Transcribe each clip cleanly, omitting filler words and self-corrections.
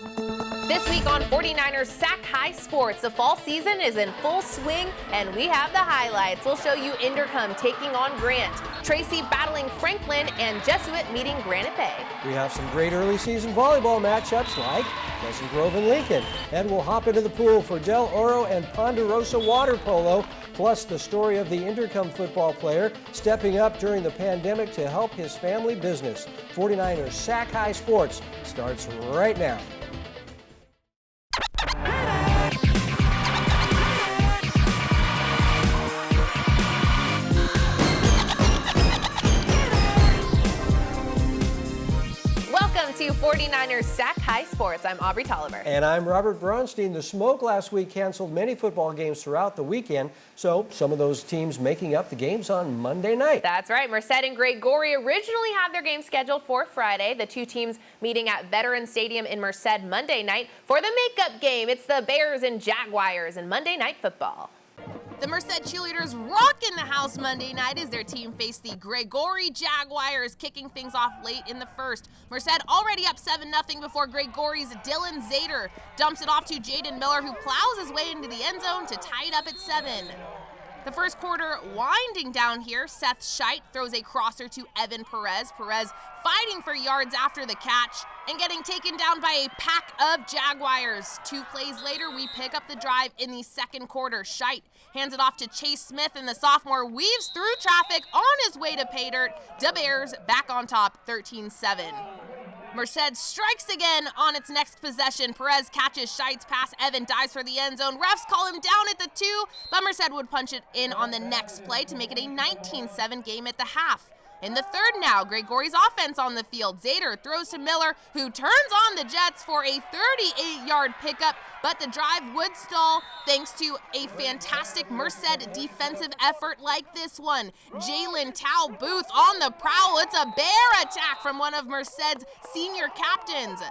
This week on 49ers Sac High Sports, the fall season is in full swing, and we have the highlights. We'll show you Inderkum taking on Grant, Tracy battling Franklin, and Jesuit meeting Granite Bay. We have some great early season volleyball matchups like Pleasant Grove and Lincoln. And we'll hop into the pool for Del Oro and Ponderosa water polo, plus the story of the Inderkum football player stepping up during the pandemic to help his family business. 49ers Sac High Sports starts right now. To 49ers Sac High Sports. I'm Aubrey Tolliver. And I'm Robert Bronstein. The smoke last week canceled many football games throughout the weekend, so some of those teams making up the games on Monday night. That's right. Merced and Great Gorey originally had their game scheduled for Friday. The two teams meeting at Veterans Stadium in Merced Monday night for the makeup game. It's the Bears and Jaguars in Monday Night Football. The Merced cheerleaders rock in the house Monday night as their team faced the Gregory Jaguars, kicking things off late in the first. Merced already up 7-0 before Gregory's Dylan Zader dumps it off to Jaden Miller, who plows his way into the end zone to tie it up at 7. The first quarter winding down here. Seth Scheidt throws a crosser to Evan Perez. Perez fighting for yards after the catch and getting taken down by a pack of Jaguars. 2 plays later, we pick up the drive in the second quarter. Scheidt hands it off to Chase Smith, and the sophomore weaves through traffic on his way to pay dirt. The Bears back on top, 13-7. Merced strikes again on its next possession. Perez catches Scheidt's pass. Evan dives for the end zone. Refs call him down at the 2, but Merced would punch it in on the next play to make it a 19-7 game at the half. In the third now, Gregory's offense on the field. Zader throws to Miller, who turns on the Jets for a 38-yard pickup, but the drive would stall thanks to a fantastic Merced defensive effort like this one. Jalen Tao Booth on the prowl. It's a bear attack from one of Merced's senior captains.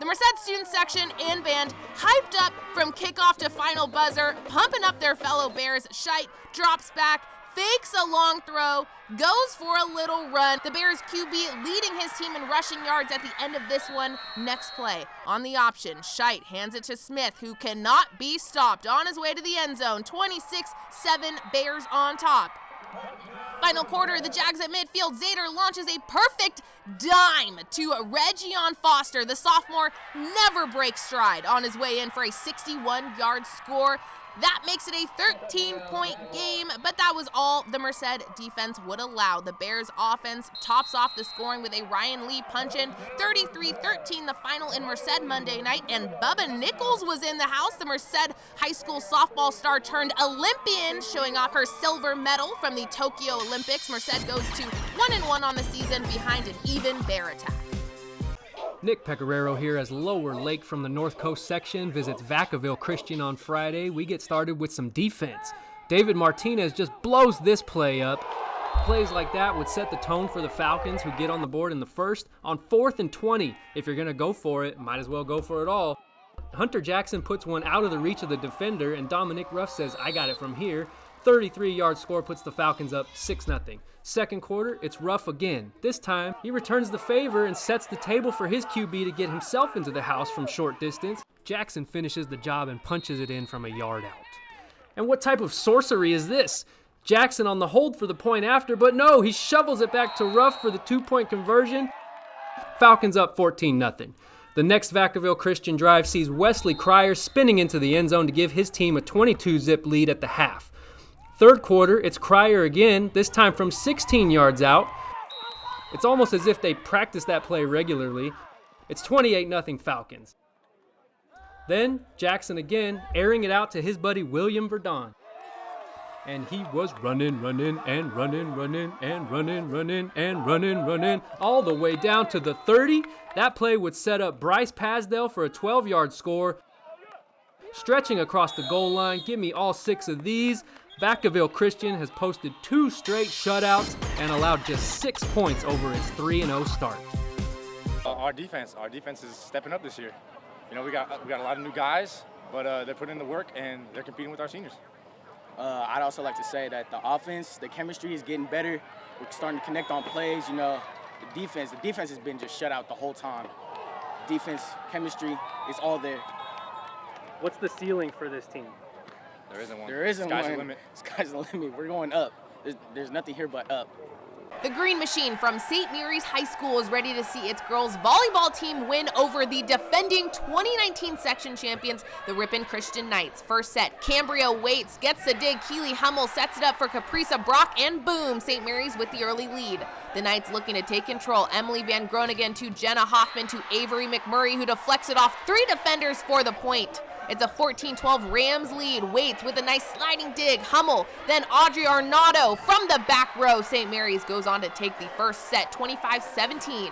The Merced student section and band hyped up from kickoff to final buzzer, pumping up their fellow Bears. Scheidt drops back, fakes a long throw, goes for a little run. The Bears QB leading his team in rushing yards at the end of this one. Next play on the option, Scheidt hands it to Smith, who cannot be stopped on his way to the end zone. 26-7 Bears on top. Final quarter, the Jags at midfield. Zader launches a perfect dime to Reggion Foster. The sophomore never breaks stride on his way in for a 61-yard score. That makes it a 13-point game, but that was all the Merced defense would allow. The Bears offense tops off the scoring with a Ryan Lee punch-in. 33-13 the final in Merced Monday night, and Bubba Nichols was in the house. The Merced high school softball star turned Olympian, showing off her silver medal from the Tokyo Olympics. Merced goes to 1-1 on the season behind an even Bear attack. Nick Pecoraro here as Lower Lake from the North Coast section visits Vacaville Christian on Friday. We get started with some defense. David Martinez just blows this play up. Plays like that would set the tone for the Falcons, who get on the board in the first. On 4th and 20, if you're going to go for it, might as well go for it all. Hunter Jackson puts one out of the reach of the defender, and Dominic Ruff says, I got it from here. 33-yard score puts the Falcons up 6-0. Second quarter, it's Ruff again. This time, he returns the favor and sets the table for his QB to get himself into the house from short distance. Jackson finishes the job and punches it in from a yard out. And what type of sorcery is this? Jackson on the hold for the point after, but no, he shovels it back to Ruff for the 2-point conversion. Falcons up 14-0. The next Vacaville Christian drive sees Wesley Cryer spinning into the end zone to give his team a 22-zip lead at the half. Third quarter, it's Cryer again, this time from 16 yards out. It's almost as if they practice that play regularly. It's 28-0 Falcons. Then, Jackson again, airing it out to his buddy William Verdon. And he was running, all the way down to the 30. That play would set up Bryce Pasdell for a 12-yard score. Stretching across the goal line, give me all 6 of these. Vacaville Christian has posted 2 straight shutouts and allowed just 6 points over its 3-0 start. Our defense is stepping up this year. You know, we got a lot of new guys, but they're putting in the work and they're competing with our seniors. I'd also like to say that the offense, the chemistry is getting better. We're starting to connect on plays. You know, the defense has been just shut out the whole time. defense, chemistry, it's all there. What's the ceiling for this team? There isn't one. There isn't Sky's one. the limit. Sky's the limit. We're going up. There's nothing here but up. The Green Machine from St. Mary's High School is ready to see its girls volleyball team win over the defending 2019 section champions, the Ripon Christian Knights. First set, Cambria waits, gets the dig, Keely Hummel sets it up for Caprisa Brock, and boom, St. Mary's with the early lead. The Knights looking to take control. Emily Van Groningen to Jenna Hoffman to Avery McMurray, who deflects it off 3 defenders for the point. It's a 14-12 Rams lead. Waits with a nice sliding dig. Hummel, then Audrey Arnaudo from the back row. St. Mary's goes on to take the first set, 25-17.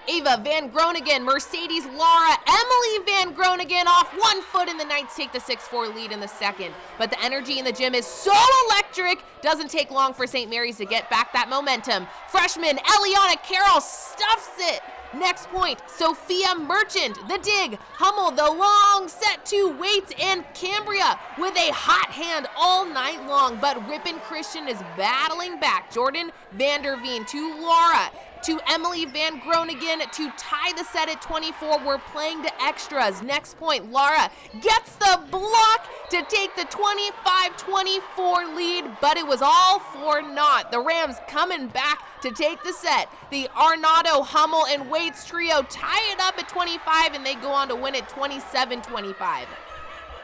Ava Van Groningen, Mercedes Lara, Emily Van Groningen off 1 foot, and the Knights take the 6-4 lead in the second. But the energy in the gym is so electric, doesn't take long for St. Mary's to get back that momentum. Freshman Eliana Carroll stuffs it. Next point, Sophia Merchant, the dig, Hummel, the long set to Waits, and Cambria with a hot hand all night long, but Ripon Christian is battling back. Jordan Vanderveen to Laura, to Emily Van Groningen to tie the set at 24. We're playing to extras. Next point, Laura gets the block to take the 25-24 lead, but it was all for naught. The Rams coming back to take the set. The Arnaudo, Hummel, and Waits trio tie it up at 25, and they go on to win it 27-25.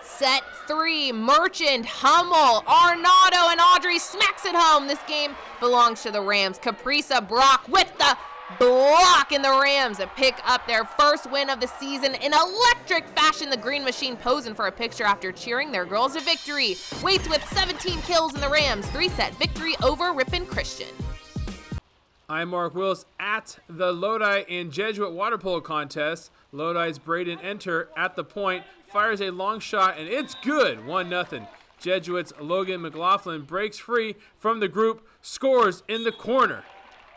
Set 3, Merchant, Hummel, Arnaudo, and Audrey smacks it home. This game belongs to the Rams. Caprisa Brock with the block, and the Rams pick up their first win of the season in electric fashion. The Green Machine posing for a picture after cheering their girls to victory. Waits with 17 kills in the Rams' 3-set victory over Ripon Christian. I'm Mark Wills at the Lodi and Jesuit water polo contest. Lodi's Braden Enter at the point, fires a long shot, and it's good, 1-0. Jesuits' Logan McLaughlin breaks free from the group, scores in the corner.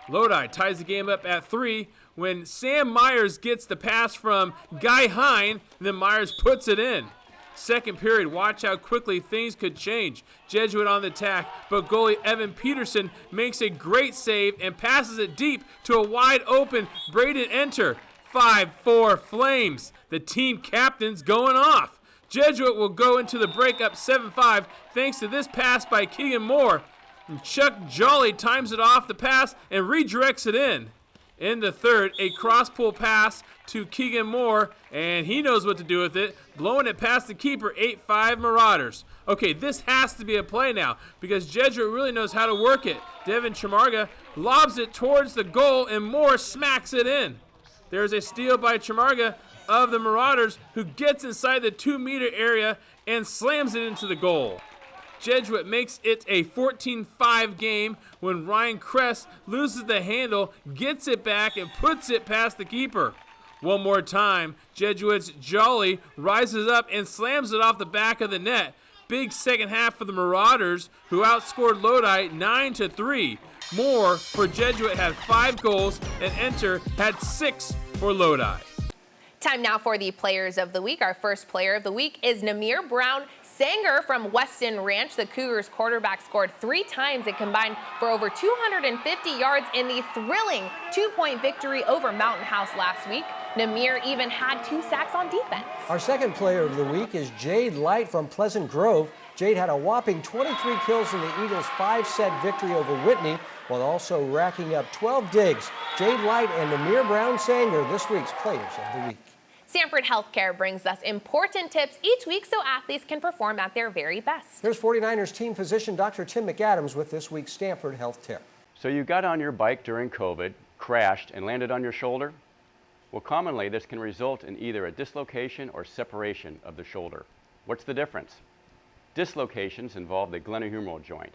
Lodi ties the game up at 3 when Sam Myers gets the pass from Guy Hine, then Myers puts it in. Second period, watch how quickly things could change. Jesuit on the attack, but goalie Evan Peterson makes a great save and passes it deep to a wide open Braden Enter. 5-4 Flames. The team captain's going off. Jesuit will go into the break up 7-5 thanks to this pass by Keegan Moore. And Chuck Jolly times it off the pass and redirects it in. In the third, a cross-pull pass to Keegan Moore, and he knows what to do with it, blowing it past the keeper, 8-5 Marauders. Okay, this has to be a play now because Jesuit really knows how to work it. Devin Chamarga lobs it towards the goal, and Moore smacks it in. There's a steal by Chamarga of the Marauders, who gets inside the 2-meter area and slams it into the goal. Jesuit makes it a 14-5 game when Ryan Kress loses the handle, gets it back, and puts it past the keeper. One more time, Jesuit's Jolly rises up and slams it off the back of the net. Big second half for the Marauders, who outscored Lodi 9-3. Moore for Jesuit had 5 goals, and Enter had 6 for Lodi. Time now for the Players of the Week. Our first player of the week is Namir Brown Sanger from Weston Ranch. The Cougars quarterback scored 3 times and combined for over 250 yards in the thrilling 2-point victory over Mountain House last week. Namir even had 2 sacks on defense. Our second player of the week is Jade Light from Pleasant Grove. Jade had a whopping 23 kills in the Eagles' 5-set victory over Whitney, while also racking up 12 digs. Jade Light and Namir Brown Sanger, this week's Players of the Week. Sanford Healthcare brings us important tips each week so athletes can perform at their very best. Here's 49ers team physician Dr. Tim McAdams with this week's Stanford Health Tip. So you got on your bike during COVID, crashed, and landed on your shoulder? Well, commonly this can result in either a dislocation or separation of the shoulder. What's the difference? Dislocations involve the glenohumeral joint.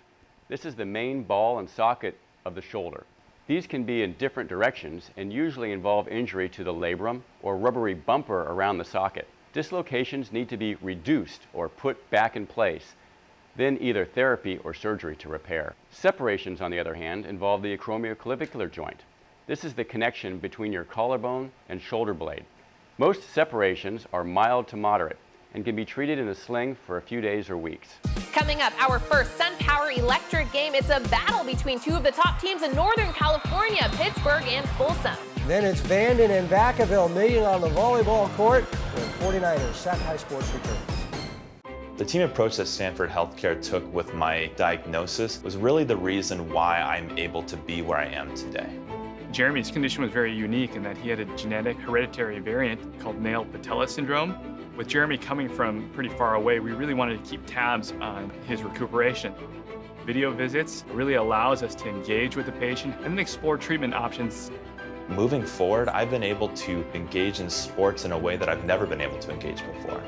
This is the main ball and socket of the shoulder. These can be in different directions and usually involve injury to the labrum or rubbery bumper around the socket. Dislocations need to be reduced or put back in place, then either therapy or surgery to repair. Separations, on the other hand, involve the acromioclavicular joint. This is the connection between your collarbone and shoulder blade. Most separations are mild to moderate and can be treated in a sling for a few days or weeks. Coming up, our first SunPower Electric game. It's a battle between 2 of the top teams in Northern California, Pittsburgh and Folsom. Then it's Vanden and Vacaville meeting on the volleyball court when 49ers Sac High Sports returns. The team approach that Stanford Healthcare took with my diagnosis was really the reason why I'm able to be where I am today. Jeremy's condition was very unique in that he had a genetic hereditary variant called Nail Patella syndrome. With Jeremy coming from pretty far away, we really wanted to keep tabs on his recuperation. Video visits really allows us to engage with the patient and then explore treatment options. Moving forward, I've been able to engage in sports in a way that I've never been able to engage before.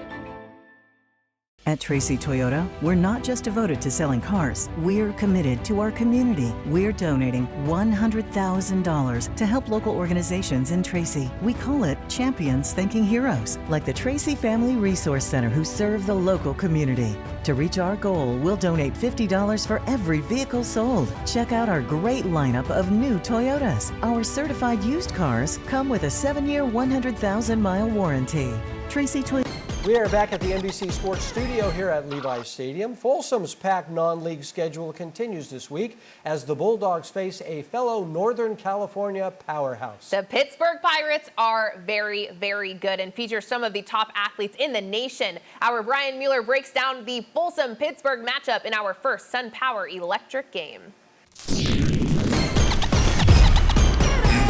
At Tracy Toyota, we're not just devoted to selling cars. We're committed to our community. We're donating $100,000 to help local organizations in Tracy. We call it Champions Thinking Heroes, like the Tracy Family Resource Center, who serve the local community. To reach our goal, we'll donate $50 for every vehicle sold. Check out our great lineup of new Toyotas. Our certified used cars come with a 7-year, 100,000-mile warranty. Tracy Toyota. We are back at the NBC Sports Studio here at Levi's Stadium. Folsom's packed non-league schedule continues this week as the Bulldogs face a fellow Northern California powerhouse. The Pittsburgh Pirates are very, very good and feature some of the top athletes in the nation. Our Brian Mueller breaks down the Folsom-Pittsburgh matchup in our first SunPower Electric game.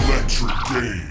Electric game.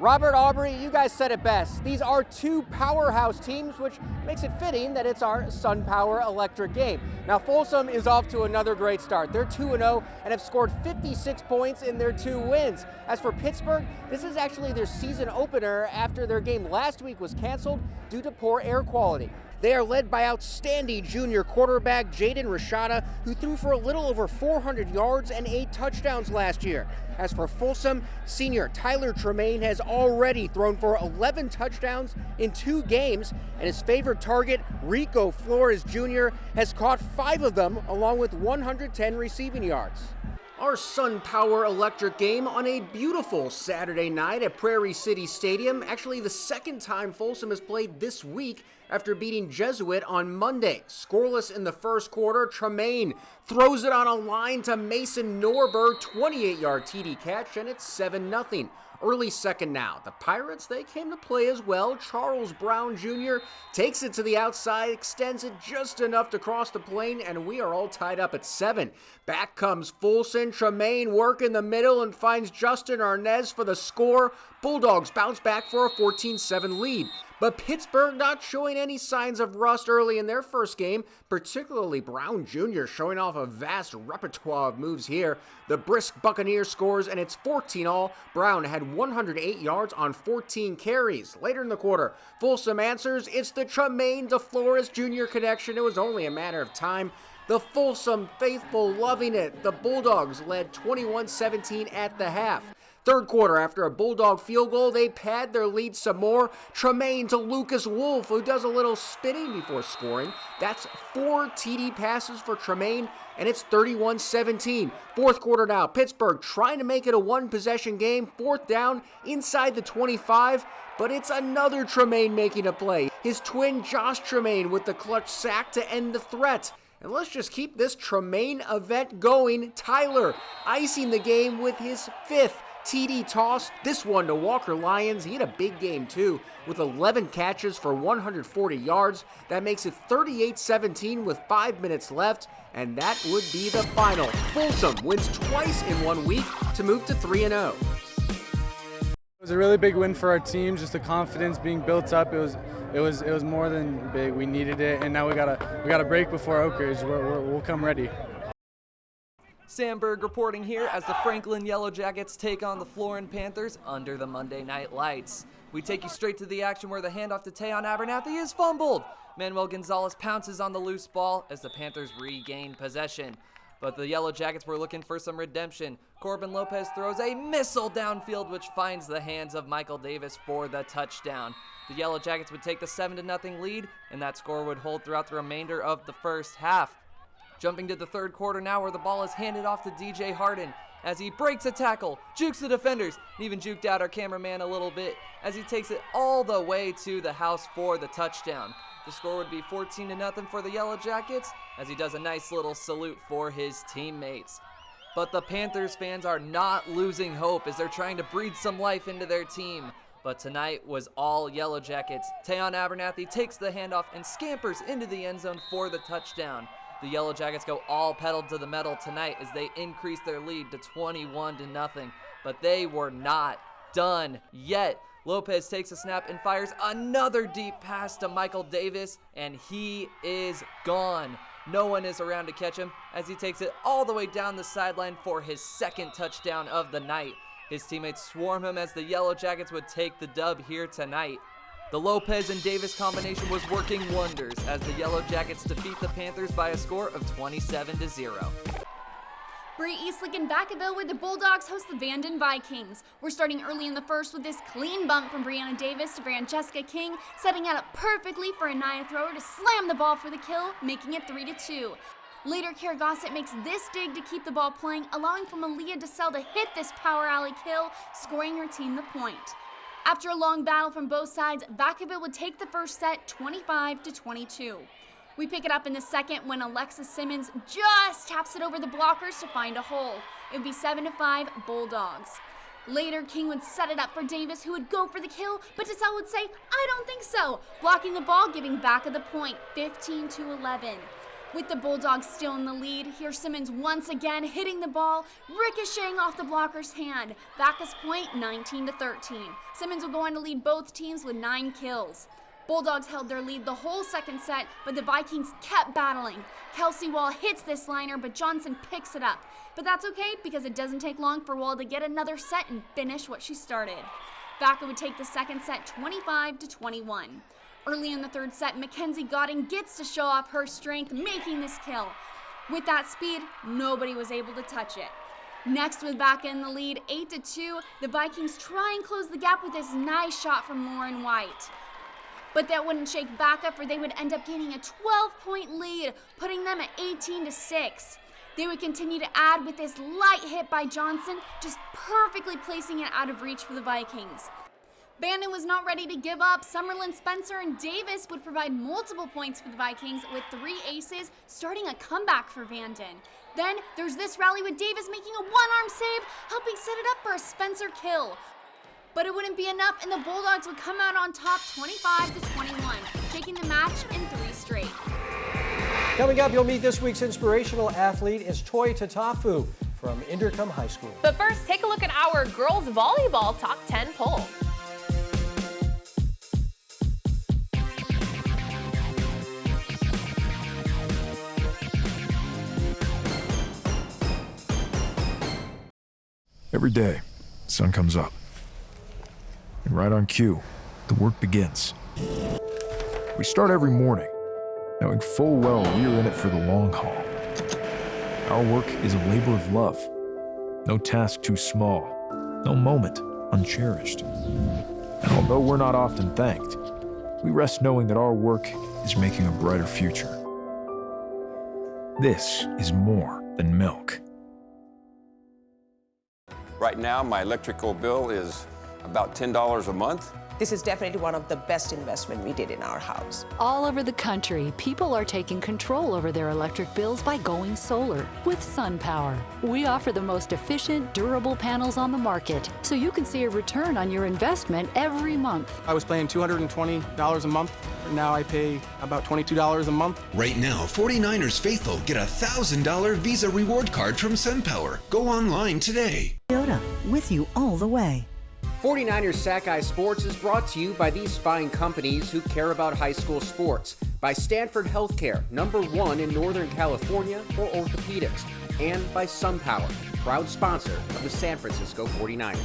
Robert, Aubrey, you guys said it best. These are two powerhouse teams, which makes it fitting that it's our SunPower Electric game. Now, Folsom is off to another great start. They're 2-0 and have scored 56 points in their 2 wins. As for Pittsburgh, this is actually their season opener after their game last week was canceled due to poor air quality. They are led by outstanding junior quarterback Jaden Rashada, who threw for a little over 400 yards and 8 touchdowns last year. As for Folsom, senior Tyler Tremaine has already thrown for 11 touchdowns in 2 games, and his favorite target, Rico Flores Jr., has caught 5 of them, along with 110 receiving yards. Our SunPower Electric game on a beautiful Saturday night at Prairie City Stadium. Actually, the second time Folsom has played this week after beating Jesuit on Monday. Scoreless in the first quarter, Tremaine throws it on a line to Mason Norberg, 28-yard TD catch, and it's 7-0. Early second now. The Pirates, they came to play as well. Charles Brown Jr. takes it to the outside, extends it just enough to cross the plane, and we are all tied up at 7. Back comes Folsom. Tremaine work in the middle and finds Justin Arnez for the score. Bulldogs bounce back for a 14-7 lead. But Pittsburgh not showing any signs of rust early in their first game, particularly Brown Jr. showing off a vast repertoire of moves here. The brisk Buccaneer scores, and it's 14-all. Brown had 108 yards on 14 carries. Later in the quarter, Folsom answers. It's the Tremaine to Flores Jr. connection. It was only a matter of time. The Folsom faithful loving it. The Bulldogs led 21-17 at the half. Third quarter, after a Bulldog field goal, they pad their lead some more. Tremaine to Lucas Wolf, who does a little spinning before scoring. That's 4 TD passes for Tremaine, and it's 31-17. Fourth quarter now, Pittsburgh trying to make it a one-possession game. Fourth down, inside the 25, but it's another Tremaine making a play. His twin Josh Tremaine with the clutch sack to end the threat. And let's just keep this Tremaine event going. Tyler icing the game with his 5th TD toss, this one to Walker Lyons. He had a big game too, with 11 catches for 140 yards. That makes it 38-17 with 5 minutes left, and that would be the final. Folsom wins twice in 1 week to move to 3-0. It was a really big win for our team, just the confidence being built up. It was more than big. We needed it, and now we got a break before Oak Ridge. We'll come ready. Sam Berg reporting here as the Franklin Yellow Jackets take on the Florin Panthers under the Monday night lights. We take you straight to the action where the handoff to Tayon Abernathy is fumbled. Manuel Gonzalez pounces on the loose ball as the Panthers regain possession. But the Yellow Jackets were looking for some redemption. Corbin Lopez throws a missile downfield which finds the hands of Michael Davis for the touchdown. The Yellow Jackets would take the 7-0 lead, and that score would hold throughout the remainder of the first half. Jumping to the third quarter now where the ball is handed off to DJ Harden as he breaks a tackle, jukes the defenders, and even juked out our cameraman a little bit as he takes it all the way to the house for the touchdown. The score would be 14-0 for the Yellow Jackets as he does a nice little salute for his teammates. But the Panthers fans are not losing hope as they're trying to breathe some life into their team. But tonight was all Yellow Jackets. Tayon Abernathy takes the handoff and scampers into the end zone for the touchdown. The Yellow Jackets go all pedal to the metal tonight as they increase their lead to 21-0. But they were not done yet. Lopez takes a snap and fires another deep pass to Michael Davis, and he is gone. No one is around to catch him as he takes it all the way down the sideline for his second touchdown of the night. His teammates swarm him as the Yellow Jackets would take the dub here tonight. The Lopez and Davis combination was working wonders as the Yellow Jackets defeat the Panthers by a score of 27-0. Bree Eastlick and Vacaville with the Bulldogs host the Vanden Vikings. We're starting early in the first with this clean bump from Brianna Davis to Francesca King, setting it up perfectly for a Nia thrower to slam the ball for the kill, making it 3-2. Later, Kara Gossett makes this dig to keep the ball playing, allowing for Malia DeSalle to hit this power alley kill, scoring her team the point. After a long battle from both sides, Vacaville would take the first set 25-22. We pick it up in the second when Alexis Simmons just taps it over the blockers to find a hole. It would be 7-5 Bulldogs. Later, King would set it up for Davis, who would go for the kill, but DeSalle would say, "I don't think so," blocking the ball, giving Vaca the point, 15-11. With the Bulldogs still in the lead, here's Simmons once again hitting the ball, ricocheting off the blocker's hand. Vaca's point, 19-13. Simmons will go on to lead both teams with 9 kills. Bulldogs held their lead the whole second set, but the Vikings kept battling. Kelsey Wall hits this liner, but Johnson picks it up. But that's okay, because it doesn't take long for Wall to get another set and finish what she started. Vaca would take the second set 25-21. Early in the third set, Mackenzie Godin gets to show off her strength, making this kill. With that speed, nobody was able to touch it. Next, with Vaca in the lead, 8-2, the Vikings try and close the gap with this nice shot from Lauren White. But that wouldn't shake Vaca, for they would end up gaining a 12-point lead, putting them at 18-6. They would continue to add with this light hit by Johnson, just perfectly placing it out of reach for the Vikings. Vanden was not ready to give up. Summerlin, Spencer, and Davis would provide multiple points for the Vikings, with 3 aces starting a comeback for Vanden. Then there's this rally with Davis making a one-arm save, helping set it up for a Spencer kill. But it wouldn't be enough, and the Bulldogs would come out on top 25-21, taking the match in 3 straight. Coming up, you'll meet this week's inspirational athlete is Toi Tatafu from Inderkum High School. But first, take a look at our girls volleyball top 10 poll. Every day, the sun comes up. And right on cue, the work begins. We start every morning, knowing full well we are in it for the long haul. Our work is a labor of love. No task too small, no moment uncherished. And although we're not often thanked, we rest knowing that our work is making a brighter future. This is more than milk. Right now, my electrical bill is about $10 a month. This is definitely one of the best investments we did in our house. All over the country, people are taking control over their electric bills by going solar with SunPower. We offer the most efficient, durable panels on the market, so you can see a return on your investment every month. I was paying $220 a month. Now I pay about $22 a month. Right now, 49ers faithful get a $1,000 Visa reward card from SunPower. Go online today. Toyota, with you all the way. 49ers Sackeye Sports is brought to you by these fine companies who care about high school sports. By Stanford Healthcare, #1 in Northern California for orthopedics. And by SunPower, proud sponsor of the San Francisco 49ers.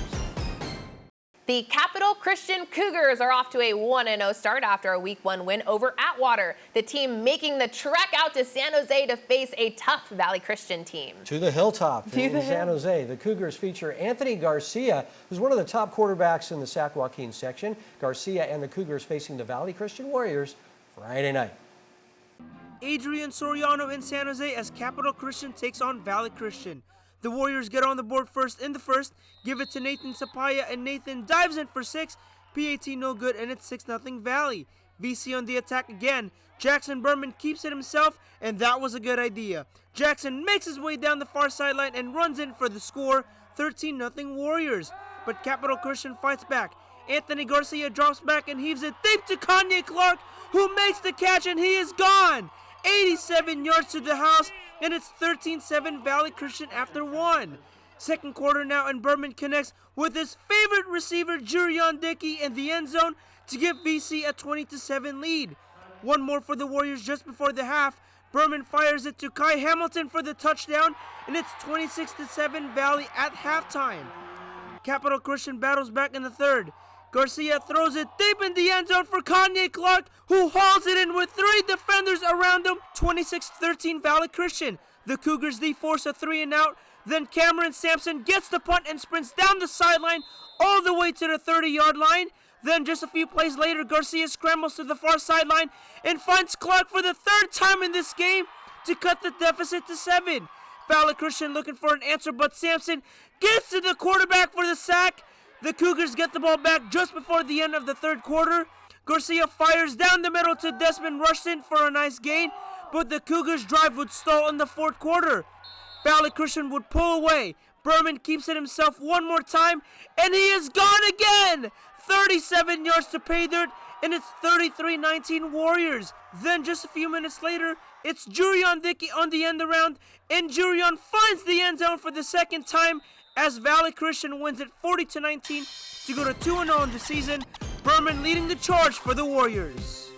The Capital Christian Cougars are off to a 1-0 start after a Week 1 win over Atwater. The team making the trek out to San Jose to face a tough Valley Christian team. To the hilltop in San Jose, the Cougars feature Anthony Garcia, who's one of the top quarterbacks in the Sac Joaquin section. Garcia and the Cougars facing the Valley Christian Warriors Friday night. Adrian Soriano in San Jose as Capital Christian takes on Valley Christian. The Warriors get on the board first in the first, give it to Nathan Sapaya, and Nathan dives in for 6. PAT no good, and it's 6-0 Valley. VC on the attack again. Jackson Berman keeps it himself, and that was a good idea. Jackson makes his way down the far sideline and runs in for the score, 13-0 Warriors. But Capital Christian fights back. Anthony Garcia drops back and heaves it deep to Kanye Clark, who makes the catch, and he is gone. 87 yards to the house, and it's 13-7 Valley Christian after one. Second quarter now, and Berman connects with his favorite receiver, Jurion Dickey, in the end zone to give VC a 20-7 lead. One more for the Warriors just before the half. Berman fires it to Kai Hamilton for the touchdown, and it's 26-7 Valley at halftime. Capital Christian battles back in the third. Garcia throws it deep in the end zone for Kanye Clark, who hauls it in with three defenders around him. 26-13 Valley Christian. The Cougars force a 3-and-out. Then Cameron Sampson gets the punt and sprints down the sideline all the way to the 30-yard line. Then just a few plays later, Garcia scrambles to the far sideline and finds Clark for the third time in this game to cut the deficit to 7. Valley Christian looking for an answer, but Sampson gets to the quarterback for the sack. The Cougars get the ball back just before the end of the third quarter. Garcia fires down the middle to Desmond Rushton for a nice gain, but the Cougars' drive would stall in the fourth quarter. Valley Christian would pull away. Berman keeps it himself one more time, and he is gone again! 37 yards to pay dirt, and it's 33-19 Warriors. Then just a few minutes later, it's Jurion Dickey on the end around, and Jurion finds the end zone for the second time as Valley Christian wins it 40-19 to go to 2-0 in the season. Berman leading the charge for the Warriors.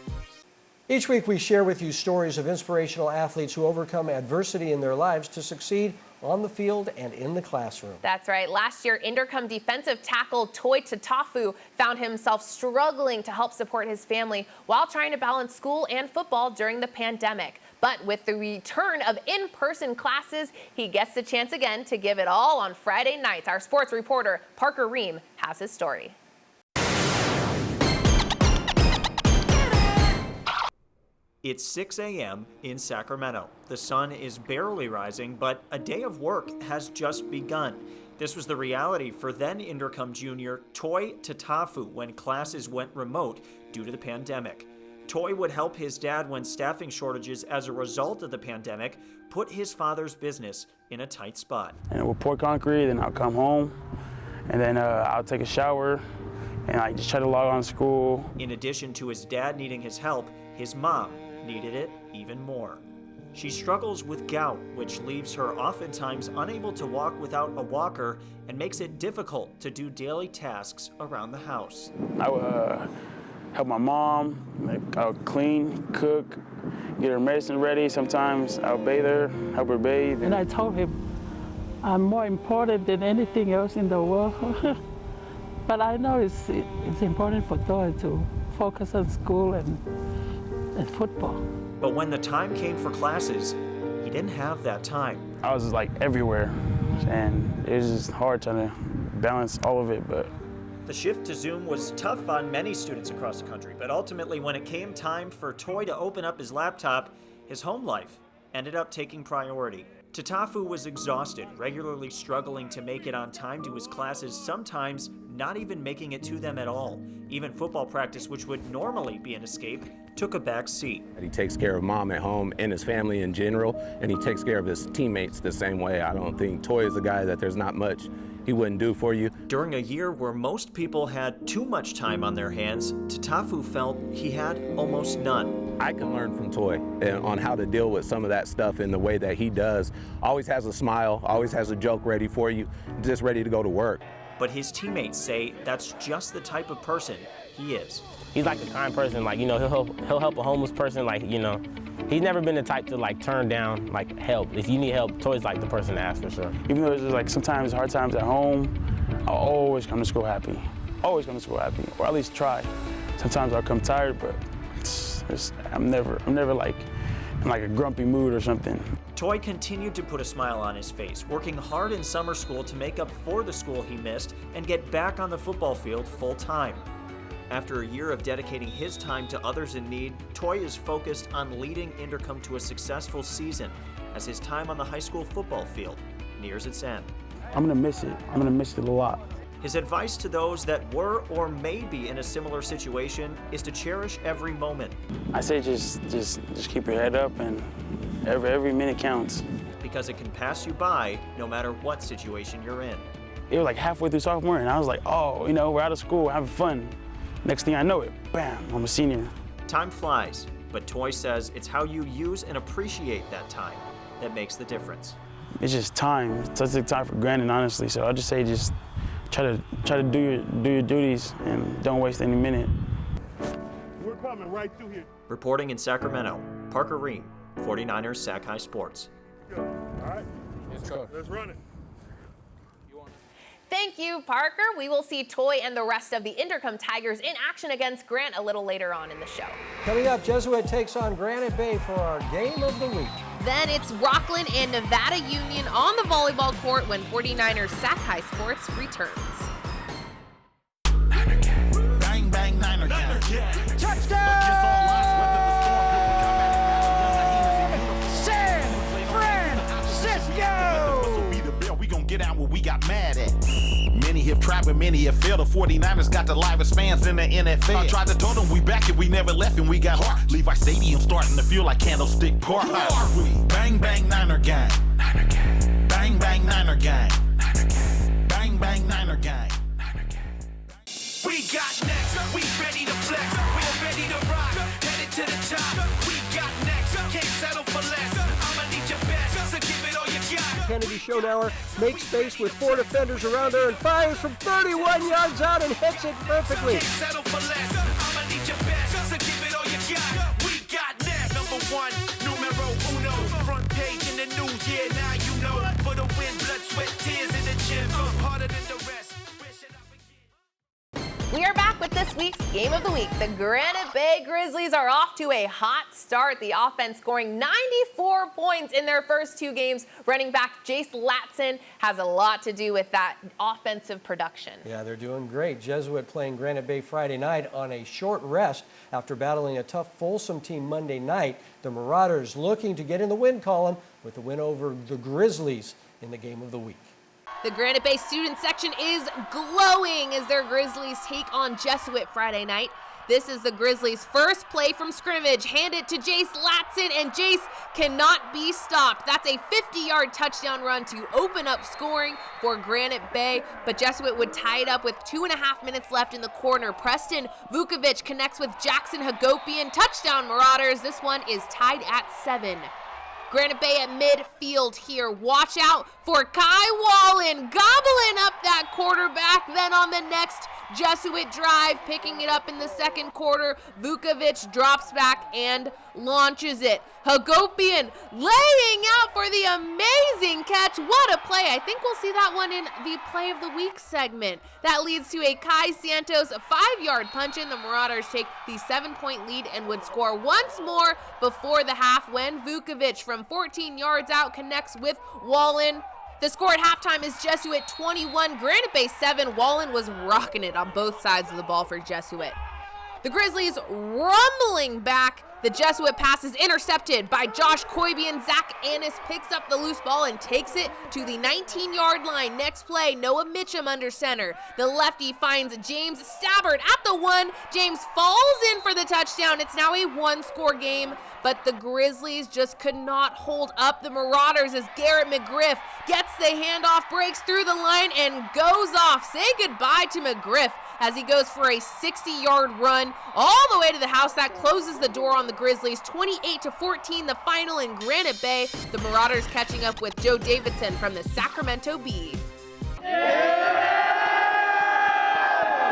Each week we share with you stories of inspirational athletes who overcome adversity in their lives to succeed on the field and in the classroom. That's right. Last year, Inderkum defensive tackle Toi Tatafu found himself struggling to help support his family while trying to balance school and football during the pandemic. But with the return of in-person classes, he gets the chance again to give it all on Friday nights. Our sports reporter, Parker Ream, has his story. It's 6 a.m. in Sacramento. The sun is barely rising, but a day of work has just begun. This was the reality for then Inderkum junior Toi Tatafu when classes went remote due to the pandemic. Toi would help his dad when staffing shortages as a result of the pandemic put his father's business in a tight spot. And we'll pour concrete, then I'll come home, and then I'll take a shower, and I just try to log on to school. In addition to his dad needing his help, his mom needed it even more. She struggles with gout, which leaves her oftentimes unable to walk without a walker and makes it difficult to do daily tasks around the house. I would help my mom, I would clean, cook, get her medicine ready. Sometimes I would bathe her, help her bathe. And I told him, I'm more important than anything else in the world. But I know it's important for Toi to focus on school and football. But when the time came for classes, he didn't have that time. I was like everywhere, and it was just hard trying to balance all of it, but. The shift to Zoom was tough on many students across the country, but ultimately when it came time for Toi to open up his laptop, his home life ended up taking priority. Tatafu was exhausted, regularly struggling to make it on time to his classes, sometimes not even making it to them at all. Even football practice, which would normally be an escape, took a back seat. He takes care of mom at home and his family in general, and he takes care of his teammates the same way. I don't think Toi is a guy that there's not much he wouldn't do for you. During a year where most people had too much time on their hands, Tatafu felt he had almost none. I can learn from Toi on how to deal with some of that stuff in the way that he does. Always has a smile, always has a joke ready for you, just ready to go to work. But his teammates say that's just the type of person he is. He's like a kind person, like, you know, he'll help a homeless person, like, you know. He's never been the type to like turn down like help. If you need help, Toi's like the person to ask for sure. Even though there's like sometimes hard times at home, I'll always come to school happy. Always come to school happy, or at least try. Sometimes I'll come tired, but I'm never like in like a grumpy mood or something. Toi continued to put a smile on his face, working hard in summer school to make up for the school he missed and get back on the football field full time. After a year of dedicating his time to others in need, Toi is focused on leading Inderkum to a successful season as his time on the high school football field nears its end. I'm gonna miss it. I'm gonna miss it a lot. His advice to those that were or may be in a similar situation is to cherish every moment. I say just keep your head up, and every minute counts. Because it can pass you by no matter what situation you're in. It was like halfway through sophomore, and I was like, oh, you know, we're out of school, having fun. Next thing I know it, bam, I'm a senior. Time flies, but Toy says it's how you use and appreciate that time that makes the difference. It's just time. It's take time for granted, honestly. So I just say just try to do your duties and don't waste any minute. We're coming right through here. Reporting in Sacramento, Parker Ream, 49ers Sac High Sports. All right, let's run it. Thank you, Parker. We will see Toy and the rest of the Inderkum Tigers in action against Grant a little later on in the show. Coming up, Jesuit takes on Granite Bay for our Game of the Week. Then it's Rockland and Nevada Union on the volleyball court when 49ers Sac High Sports returns. Bang, bang, Niner gang. Touchdown! San Francisco! We gon' get out what we got mad at. Many have tried, but many have failed. The 49ers got the livest fans in the NFL. I tried to tell them we back and we never left and we got heart. Levi Stadium starting to feel like Candlestick Park. Who are we? Bang, bang, Niner gang. Niner gang. Bang, bang, Niner gang. Niner gang. Bang, bang, Niner gang. Niner gang. We got next. We ready to flex. We're ready to rock. Headed to the top. We got next. Can't settle for less. I'ma need your best. So give it all you got. Kennedy Schoenauer makes space with 4 defenders around her and fires from 31 yards out and hits it perfectly. Can't settle for less. I'ma need your best. So give it all you got. We got next. Number 1, numero uno. Front page in the news. Yeah, now you know. For the win, blood, sweat, tears in the gym. Harder than the rest. We are back with this week's Game of the Week. The Granite Bay Grizzlies are off to a hot start. The offense scoring 94 points in their first 2 games. Running back Jace Latson has a lot to do with that offensive production. Yeah, they're doing great. Jesuit playing Granite Bay Friday night on a short rest after battling a tough Folsom team Monday night. The Marauders looking to get in the win column with the win over the Grizzlies in the Game of the Week. The Granite Bay student section is glowing as their Grizzlies take on Jesuit Friday night. This is the Grizzlies' first play from scrimmage. Hand it to Jace Latson, and Jace cannot be stopped. That's a 50-yard touchdown run to open up scoring for Granite Bay, but Jesuit would tie it up with 2.5 minutes left in the corner. Preston Vukovic connects with Jackson Hagopian. Touchdown, Marauders. This one is tied at 7. Granite Bay at midfield here. Watch out for Kai Wallen gobbling up that quarterback. Then on the next Jesuit drive, picking it up in the second quarter, Vukovic drops back and launches it. Hagopian laying out for the amazing catch. What a play. I think we'll see that one in the Play of the Week segment. That leads to a Kai Santos 5-yard punch in. The Marauders take the 7-point lead and would score once more before the half when Vukovic from 14 yards out connects with Wallen. The score at halftime is Jesuit 21, Granite Bay 7. Wallen was rocking it on both sides of the ball for Jesuit. The Grizzlies rumbling back. The Jesuit pass is intercepted by Josh Koibian. Zach Annis picks up the loose ball and takes it to the 19-yard line. Next play, Noah Mitchum under center. The lefty finds James Stabbert at the 1. James falls in for the touchdown. It's now a 1-score game, but the Grizzlies just could not hold up the Marauders as Garrett McGriff gets the handoff, breaks through the line, and goes off. Say goodbye to McGriff as he goes for a 60-yard run all the way to the house. That closes the door on the Grizzlies. 28-14 the final in Granite Bay. The Marauders catching up with Joe Davidson from the Sacramento Bee.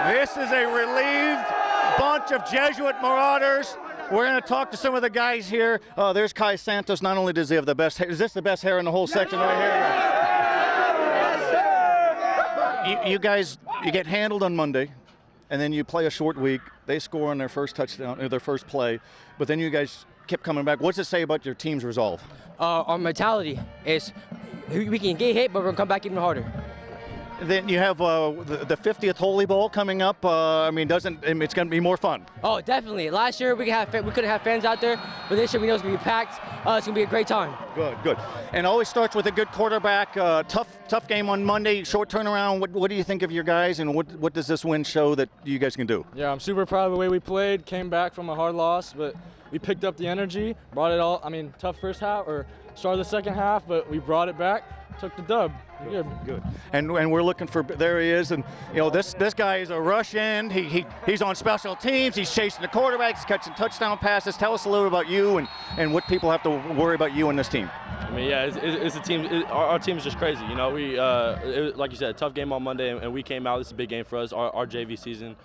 This is a relieved bunch of Jesuit Marauders. We're going to talk to some of the guys here. There's Kai Santos. Not only does he have the best hair, is this the best hair in the whole section right here? You guys, you get handled on Monday, and then you play a short week. They score on their first touchdown, or their first play, but then you guys kept coming back. What's it say about your team's resolve? Our mentality is we can get hit, but we're going to come back even harder. Then you have the 50th Holy Bowl coming up. It's going to be more fun. Oh, definitely. Last year we couldn't have fans out there, but this year we know it's going to be packed. It's going to be a great time. Good. And always starts with a good quarterback. Tough game on Monday. Short turnaround. What do you think of your guys, and what does this win show that you guys can do? Yeah, I'm super proud of the way we played. Came back from a hard loss, but we picked up the energy. Brought it all. Tough first half or start of the second half, but we brought it back. Took the dub. Good. And we're looking for, there he is, and this guy is a rush end. He's on special teams. He's chasing the quarterback. He's catching touchdown passes. Tell us a little about you and what people have to worry about you and this team. It's a team. Our team is just crazy. We like you said, tough game on Monday, and we came out. This is a big game for us. Our JV season,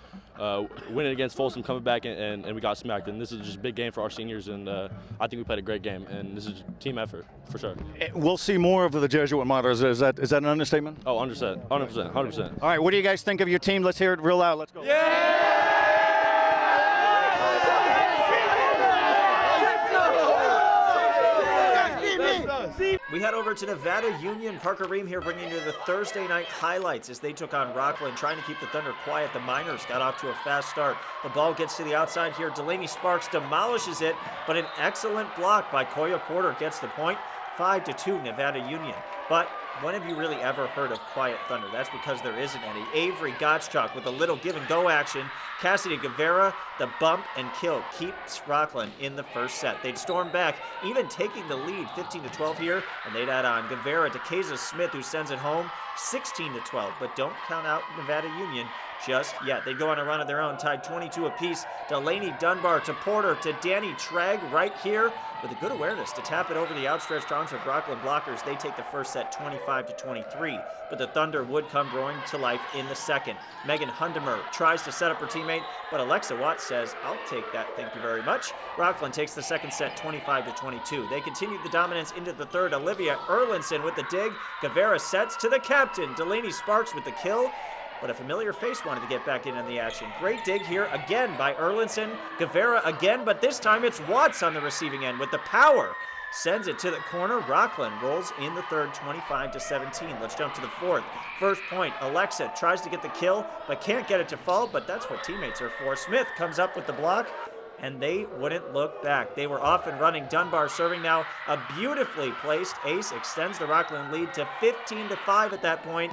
winning against Folsom, coming back, and we got smacked. And this is just a big game for our seniors, and I think we played a great game. And this is a team effort for sure. We'll see more of the Jesuit Monitors. Is that an understatement? Oh, 100%. All right, what do you guys think of your team? Let's hear it real loud. Let's go. We head over to Nevada Union. Parker Ream here bringing you the Thursday night highlights as they took on Rockland, trying to keep the Thunder quiet. The Miners got off to a fast start. The ball gets to the outside here. Delaney Sparks demolishes it, but an excellent block by Koya Porter gets the point. 5-2 Nevada Union. But when have you really ever heard of quiet thunder? That's because there isn't any. Avery Gottschalk with a little give-and-go action. Cassidy Guevara, the bump and kill, keeps Rockland in the first set. They'd storm back, even taking the lead 15-12 here, and they'd add on Guevara to Keza Smith, who sends it home 16-12. But don't count out Nevada Union just yet. They go on a run of their own, tied 22 apiece. Delaney Dunbar to Porter to Danny Tragg right here with a good awareness to tap it over the outstretched arms of Rockland blockers. They take the first set 25-23, but the Thunder would come roaring to life in the second. Megan Hundemer tries to set up her teammate, but Alexa Watts says, "I'll take that, thank you very much." Rockland takes the second set 25-22. They continued the dominance into the third. Olivia Erlinson with the dig. Guevara sets to the captain. Delaney Sparks with the kill. But a familiar face wanted to get back in on the action. Great dig here again by Erlinson. Guevara again, but this time it's Watts on the receiving end with the power. Sends it to the corner. Rockland rolls in the third, 25-17. Let's jump to the fourth. First point, Alexa tries to get the kill, but can't get it to fall, but that's what teammates are for. Smith comes up with the block, and they wouldn't look back. They were off and running. Dunbar serving now. A beautifully placed ace extends the Rockland lead to 15-5 at that point.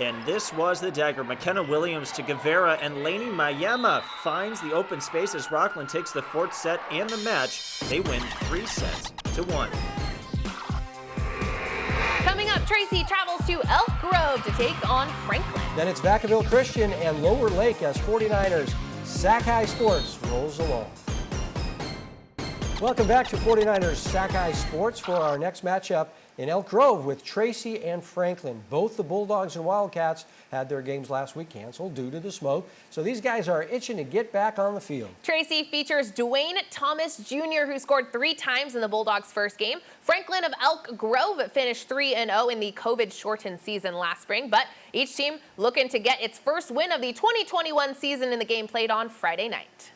And this was the dagger. McKenna Williams to Guevara, and Lainey Mayema finds the open space as Rockland takes the fourth set and the match. They win 3-1. Coming up, Tracy travels to Elk Grove to take on Franklin. Then it's Vacaville Christian and Lower Lake as 49ers Sac-High Sports rolls along. Welcome back to 49ers Sac-High Sports for our next matchup in Elk Grove with Tracy and Franklin. Both the Bulldogs and Wildcats had their games last week canceled due to the smoke, so these guys are itching to get back on the field. Tracy features Dwayne Thomas Jr., who scored 3 times in the Bulldogs' first game. Franklin of Elk Grove finished 3-0 in the COVID-shortened season last spring, but each team looking to get its first win of the 2021 season in the game played on Friday night.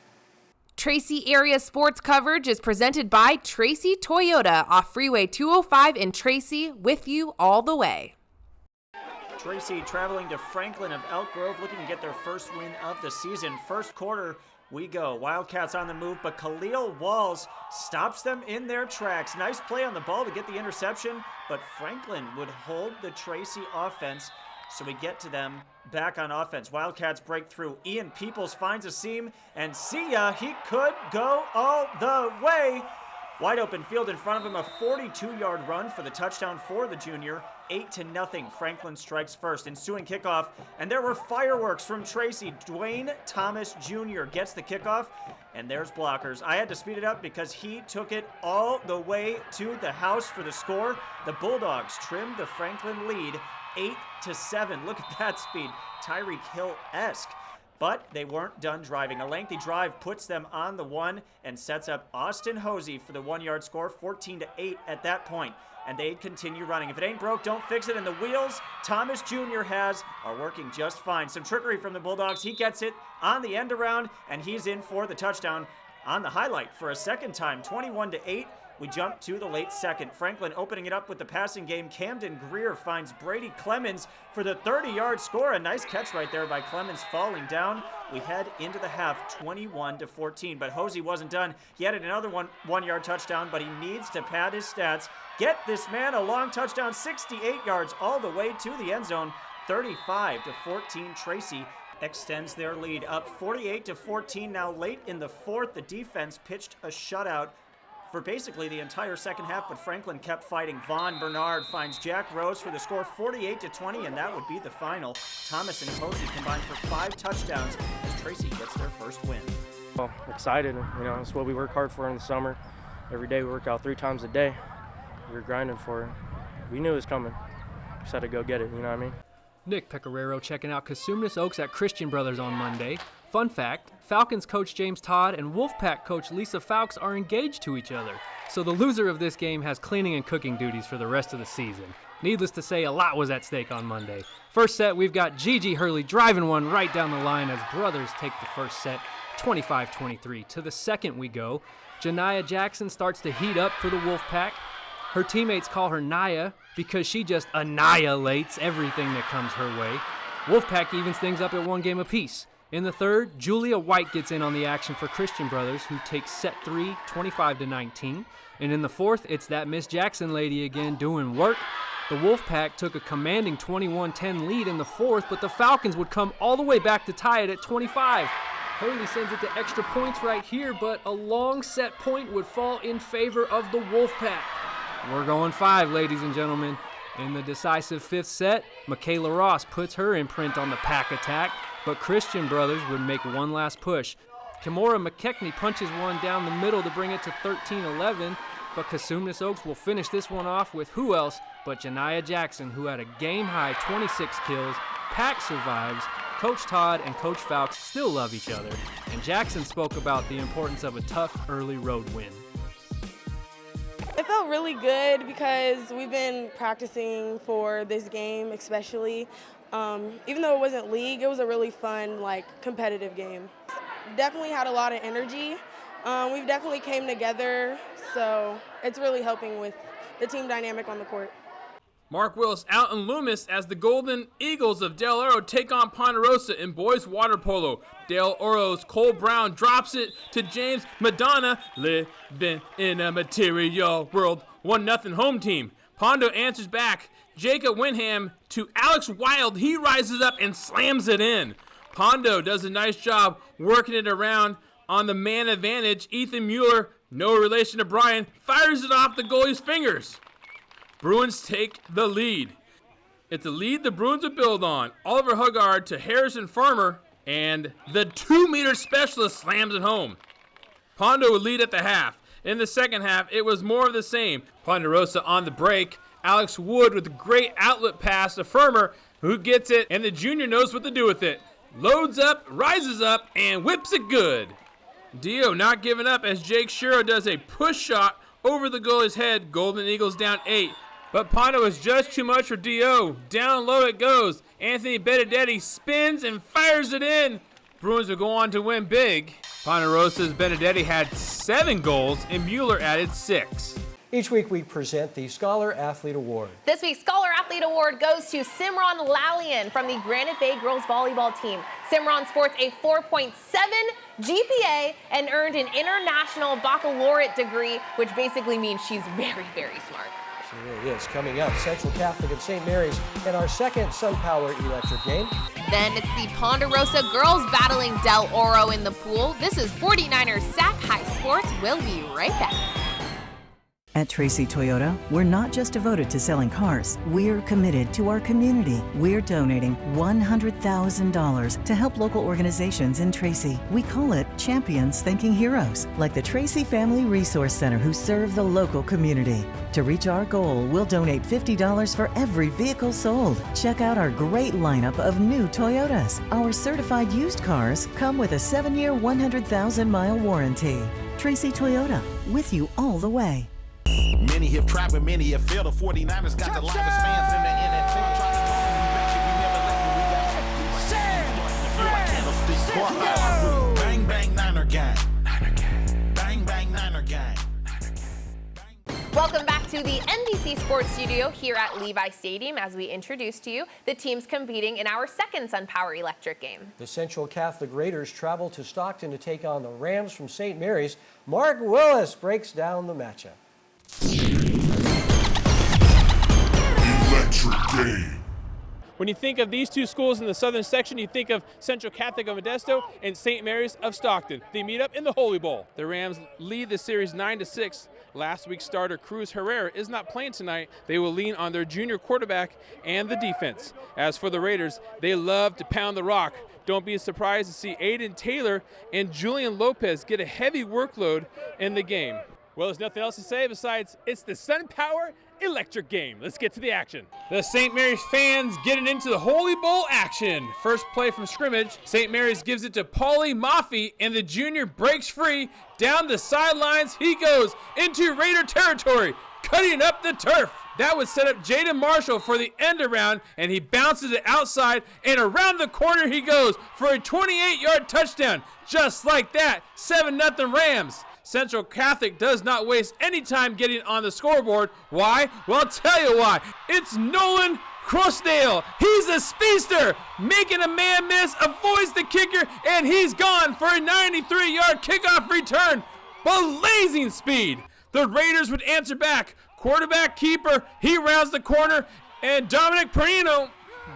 Tracy Area Sports coverage is presented by Tracy Toyota off Freeway 205 in Tracy, with you all the way. Tracy traveling to Franklin of Elk Grove, looking to get their first win of the season. First quarter, we go. Wildcats on the move, but Khalil Walls stops them in their tracks. Nice play on the ball to get the interception, but Franklin would hold the Tracy offense. So we get to them back on offense. Wildcats break through. Ian Peoples finds a seam, and see ya, he could go all the way. Wide open field in front of him, a 42-yard run for the touchdown for the junior. 8-0, Franklin strikes first. Ensuing kickoff, and there were fireworks from Tracy. Dwayne Thomas Jr. gets the kickoff, and there's blockers. I had to speed it up because he took it all the way to the house for the score. The Bulldogs trimmed the Franklin lead 8-7. Look at that speed. Tyreek Hill-esque. But they weren't done driving. A lengthy drive puts them on the one and sets up Austin Hosey for the 1-yard score, 14-8 at that point. And they continue running. If it ain't broke, don't fix it. And the wheels Thomas Jr. has are working just fine. Some trickery from the Bulldogs. He gets it on the end around, and he's in for the touchdown on the highlight for a second time, 21-8. We jump to the late second. Franklin opening it up with the passing game. Camden Greer finds Brady Clemens for the 30-yard score. A nice catch right there by Clemens falling down. We head into the half 21-14, but Hosey wasn't done. He added another one-yard touchdown, but he needs to pad his stats. Get this man a long touchdown, 68 yards all the way to the end zone. 35-14, Tracy extends their lead up 48-14. Now late in the fourth, the defense pitched a shutout for basically the entire second half, but Franklin kept fighting. Vaughn Bernard finds Jack Rose for the score, 48-20, and that would be the final. Thomas and Posey combined for 5 touchdowns as Tracy gets their first win. Well, excited, it's what we work hard for in the summer. Every day we work out 3 times a day. We were grinding for it. We knew it was coming. Just had to go get it, you know what I mean? Nick Pecoraro checking out Cosumnes Oaks at Christian Brothers on Monday. Fun fact, Falcons coach James Todd and Wolfpack coach Lisa Fowkes are engaged to each other, so the loser of this game has cleaning and cooking duties for the rest of the season. Needless to say, a lot was at stake on Monday. First set, we've got Gigi Hurley driving one right down the line as Brothers take the first set, 25-23. To the second we go. Janiyah Jackson starts to heat up for the Wolfpack. Her teammates call her Naya because she just annihilates everything that comes her way. Wolfpack evens things up at 1 game apiece. In the third, Julia White gets in on the action for Christian Brothers, who takes set 3, 25-19. And in the fourth, it's that Miss Jackson lady again doing work. The Wolfpack took a commanding 21-10 lead in the fourth, but the Falcons would come all the way back to tie it at 25. Hurley sends it to extra points right here, but a long set point would fall in favor of the Wolfpack. We're going 5, ladies and gentlemen. In the decisive fifth set, Michaela Ross puts her imprint on the Pack attack, but Christian Brothers would make one last push. Kimora McKechnie punches one down the middle to bring it to 13-11, but Cosumnes Oaks will finish this one off with who else but Janiyah Jackson, who had a game-high 26 kills. Pack survives. Coach Todd and Coach Fowkes still love each other, and Jackson spoke about the importance of a tough early road win. It felt really good because we've been practicing for this game especially. Even though it wasn't league, it was a really fun, competitive game. Definitely had a lot of energy. We've definitely came together, so it's really helping with the team dynamic on the court. Mark Willis out in Loomis as the Golden Eagles of Del Oro take on Ponderosa in boys water polo. Del Oro's Cole Brown drops it to James Madonna, living in a material world. 1-0 home team. Pondo answers back. Jacob Winham to Alex Wild. He rises up and slams it in. Pondo does a nice job working it around on the man advantage. Ethan Mueller, no relation to Brian, fires it off the goalie's fingers. Bruins take the lead. It's a lead the Bruins will build on. Oliver Huggard to Harrison Farmer, and the 2-meter specialist slams it home. Pondo would lead at the half. In the second half, it was more of the same. Ponderosa on the break. Alex Wood with a great outlet pass to Farmer, who gets it, and the junior knows what to do with it. Loads up, rises up, and whips it good. Dio not giving up as Jake Shiro does a push shot over the goalie's head. Golden Eagles down 8. But Pondo is just too much for Dio. Down low it goes. Anthony Benedetti spins and fires it in. Bruins will go on to win big. Ponderosa's Benedetti had 7 goals and Mueller added 6. Each week we present the Scholar Athlete Award. This week's Scholar Athlete Award goes to Simran Lalian from the Granite Bay girls volleyball team. Simran sports a 4.7 GPA and earned an international baccalaureate degree, which basically means she's very, very smart. She really is. Coming up, Central Catholic of St. Mary's in our second SunPower electric game. Then it's the Ponderosa girls battling Del Oro in the pool. This is 49ers Sac High Sports. We'll be right back. At Tracy Toyota, we're not just devoted to selling cars. We're committed to our community. We're donating $100,000 to help local organizations in Tracy. We call it Champions Thanking Heroes, like the Tracy Family Resource Center, who serve the local community. To reach our goal, we'll donate $50 for every vehicle sold. Check out our great lineup of new Toyotas. Our certified used cars come with a 7-year, 100,000-mile warranty. Tracy Toyota, with you all the way. Many have tried, but many have failed. The 49ers got the livest fans in the NFL. Try to talk, we back, we never left, we got starting to feel like candlestick. Bang, bang, Niner gang. Bang, bang, Niner gang. to the NBC Sports Studio here at Levi Stadium as we introduce to you the teams competing in our second SunPower Electric game. The Central Catholic Raiders travel to Stockton to take on the Rams from St. Mary's. Mark Willis breaks down the matchup. Electric game. When you think of these two schools in the southern section, you think of Central Catholic of Modesto and St. Mary's of Stockton. They meet up in the Holy Bowl. The Rams lead the series 9-6. Last week's starter Cruz Herrera is not playing tonight. They will lean on their junior quarterback and the defense. As for the Raiders, they love to pound the rock. Don't be surprised to see Aiden Taylor and Julian Lopez get a heavy workload in the game. Well, there's nothing else to say besides it's the SunPower Electric game. Let's get to the action. The St. Mary's fans getting into the Holy Bowl action. First play from scrimmage, St. Mary's gives it to Paulie Maffey, and the junior breaks free. Down the sidelines he goes into Raider territory, cutting up the turf. That would set up Jaden Marshall for the end around, and he bounces it outside, and around the corner he goes for a 28-yard touchdown. Just like that, 7-0 Rams. Central Catholic does not waste any time getting on the scoreboard. Why? Well, I'll tell you why. It's Nolan Crossdale. He's a speedster, making a man miss, avoids the kicker, and he's gone for a 93-yard kickoff return. Blazing speed. The Raiders would answer back. Quarterback keeper, he rounds the corner, and Dominic Perino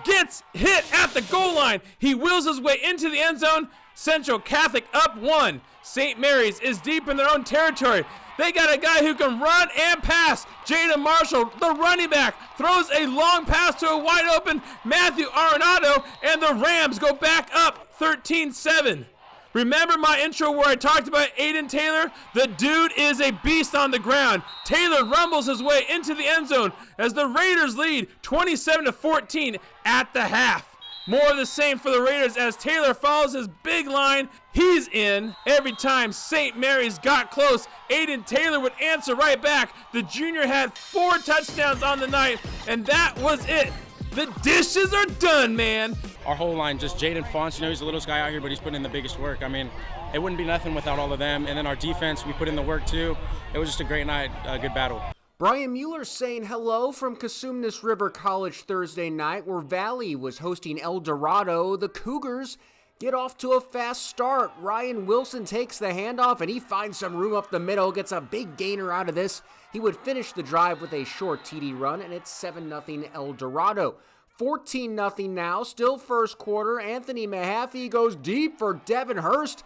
gets hit at the goal line. He wheels his way into the end zone. Central Catholic up 1. St. Mary's is deep in their own territory. They got a guy who can run and pass. Jaden Marshall, the running back, throws a long pass to a wide open Matthew Arenado, and the Rams go back up 13-7. Remember my intro where I talked about Aiden Taylor? The dude is a beast on the ground. Taylor rumbles his way into the end zone as the Raiders lead 27-14 at the half. More of the same for the Raiders as Taylor follows his big line. He's in. Every time St. Mary's got close, Aiden Taylor would answer right back. The junior had 4 touchdowns on the night, and that was it. The dishes are done, man. Our whole line, just Jaden Fonts, he's the littlest guy out here, but he's putting in the biggest work. I mean, it wouldn't be nothing without all of them. And then our defense, we put in the work too. It was just a great night, a good battle. Brian Mueller saying hello from Cosumnes River College Thursday night, where Valley was hosting El Dorado. The Cougars get off to a fast start. Ryan Wilson takes the handoff, and he finds some room up the middle, gets a big gainer out of this. He would finish the drive with a short TD run, and it's 7-0 El Dorado. 14-0 now, still first quarter. Anthony Mahaffey goes deep for Devin Hurst,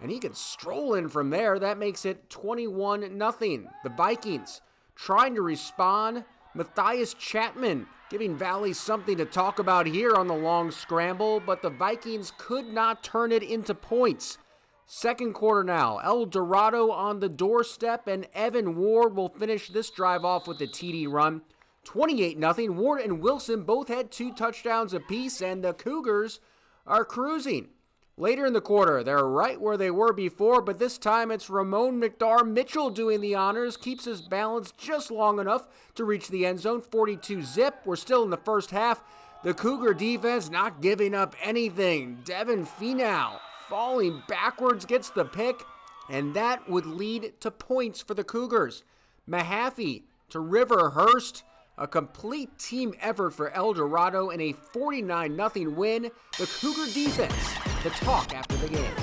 and he can stroll in from there. That makes it 21-0. The Vikings trying to respond. Matthias Chapman giving Valley something to talk about here on the long scramble, but the Vikings could not turn it into points. Second quarter now, El Dorado on the doorstep, and Evan Ward will finish this drive off with a TD run. 28-0. Ward and Wilson both had 2 touchdowns apiece, and the Cougars are cruising. Later in the quarter, they're right where they were before, but this time it's Ramon McDar Mitchell doing the honors, keeps his balance just long enough to reach the end zone, 42-zip. We're still in the first half. The Cougar defense not giving up anything. Devin Finau falling backwards gets the pick, and that would lead to points for the Cougars. Mahaffey to River Hurst. A complete team effort for El Dorado in a 49-0 win. The Cougar defense, the talk after the game.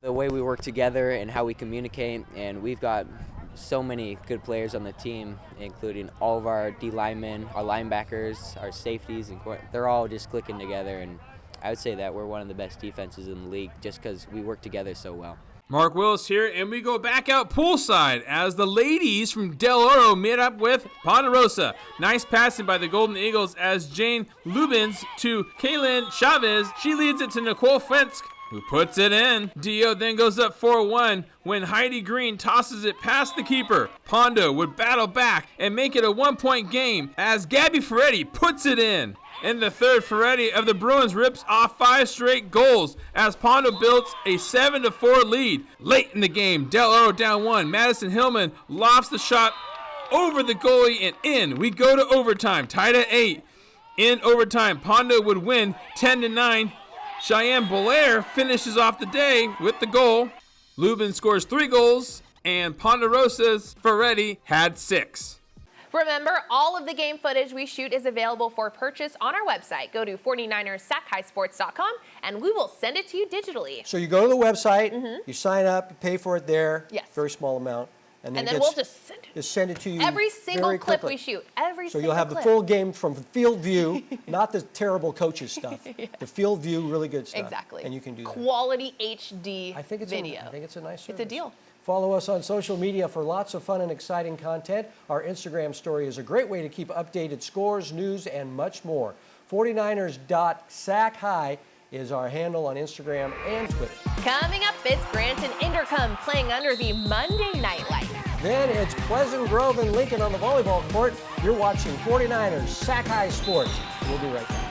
The way we work together and how we communicate, and we've got so many good players on the team, including all of our D linemen, our linebackers, our safeties, and they're all just clicking together, and I would say that we're one of the best defenses in the league just because we work together so well. Mark Willis here, and we go back out poolside as the ladies from Del Oro meet up with Ponderosa. Nice passing by the Golden Eagles as Jane Lubins to Kaylin Chavez. She leads it to Nicole Fensk, who puts it in. Dio then goes up 4-1 when Heidi Green tosses it past the keeper. Pondo would battle back and make it a 1-point game as Gabby Ferretti puts it in. In the third, Ferretti of the Bruins rips off 5 straight goals as Pondo builds a 7-4 lead. Late in the game, Del Oro down 1. Madison Hillman lofts the shot over the goalie and in. We go to overtime, tied at 8. In overtime, Pondo would win 10-9. Cheyenne Belair finishes off the day with the goal. Lubin scores 3 goals and Ponderosa's Ferretti had 6. Remember, all of the game footage we shoot is available for purchase on our website. Go to 49erssackhighsports.com and we will send it to you digitally. So you go to the website, you sign up, you pay for it there. Yes. Very small amount. And then we'll just send it to you every single very clip quickly. we shoot. Every So single you'll have clip. the full game from field view, not the terrible coaches stuff. Yeah. The field view, really good stuff. Exactly. And you can do that. Quality HD I think it's video. I think it's a nice service. It's a deal. Follow us on social media for lots of fun and exciting content. Our Instagram story is a great way to keep updated scores, news, and much more. 49ers.sackhigh is our handle on Instagram and Twitter. Coming up, it's Grant and Inderkum playing under the Monday night lights. Then it's Pleasant Grove and Lincoln on the volleyball court. You're watching 49ers Sack High Sports. We'll be right back.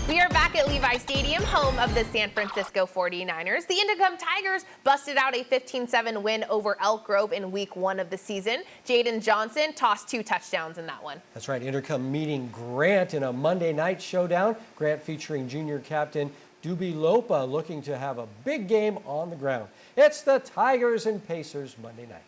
We are back at Levi Stadium, home of the San Francisco 49ers. The Inderkum Tigers busted out a 15-7 win over Elk Grove in week 1 of the season. Jaden Johnson tossed 2 touchdowns in that one. That's right, Inderkum meeting Grant in a Monday night showdown. Grant featuring junior captain Duby Lopa looking to have a big game on the ground. It's the Tigers and Pacers Monday night.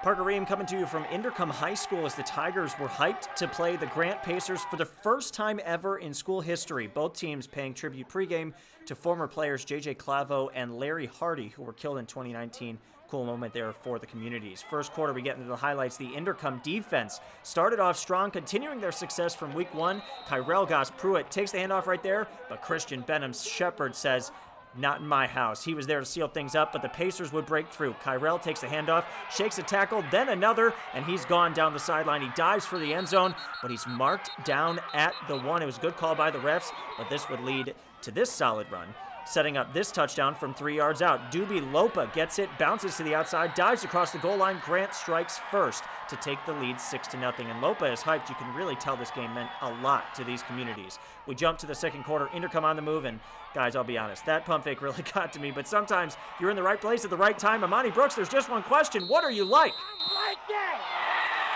Parker Ream coming to you from Inderkum High School as the Tigers were hyped to play the Grant Pacers for the first time ever in school history. Both teams paying tribute pregame to former players J.J. Clavo and Larry Hardy, who were killed in 2019. Cool moment there for the communities. First quarter, we get into the highlights. The Inderkum defense started off strong, continuing their success from week 1. Kyrell Goss-Pruitt takes the handoff right there, but Christian Benham-Shepard says, "Not in my house." He was there to seal things up, but the Pacers would break through. Kyrell takes the handoff, shakes a tackle, then another, and he's gone down the sideline. He dives for the end zone, but he's marked down at the 1. It was a good call by the refs, but this would lead to this solid run. Setting up this touchdown from 3 yards out. Duby Lopa gets it, bounces to the outside, dives across the goal line. Grant strikes first to take the lead 6-0. And Lopa is hyped. You can really tell this game meant a lot to these communities. We jump to the second quarter. Inderkum on the move, and guys, I'll be honest, that pump fake really got to me, but sometimes you're in the right place at the right time. Amani Brooks, there's just one question. What are you like?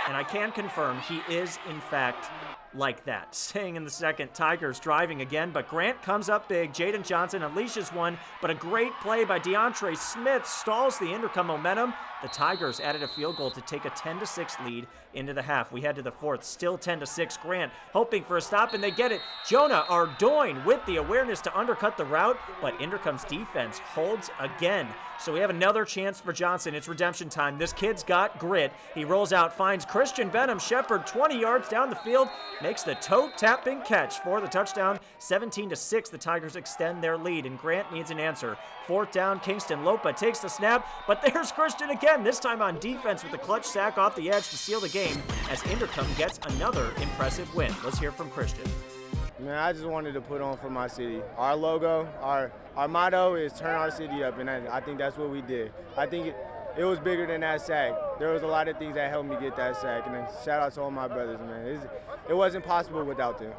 And I can confirm he is, in fact, like that. Staying in the second, Tigers driving again, but Grant comes up big. Jaden Johnson unleashes one, but a great play by DeAndre Smith stalls the Inderkum momentum. The Tigers added a field goal to take a 10-6 lead into the half. We head to the fourth, still 10-6. Grant hoping for a stop, and they get it. Jonah Ardoin with the awareness to undercut the route, but Inderkum's defense holds again. So we have another chance for Johnson. It's redemption time. This kid's got grit. He rolls out, finds Christian Benham-Shepard 20 yards down the field, makes the toe-tapping catch for the touchdown. 17-6, the Tigers extend their lead, and Grant needs an answer. Fourth down, Kingston Lopa takes the snap, but there's Christian again, this time on defense with a clutch sack off the edge to seal the game as Inderkum gets another impressive win. Let's hear from Christian. Man, I just wanted to put on for my city. Our logo, our motto is turn our city up, and I think that's what we did. I think it was bigger than that sack. There was a lot of things that helped me get that sack, and then shout out to all my brothers, man. It wasn't possible without them.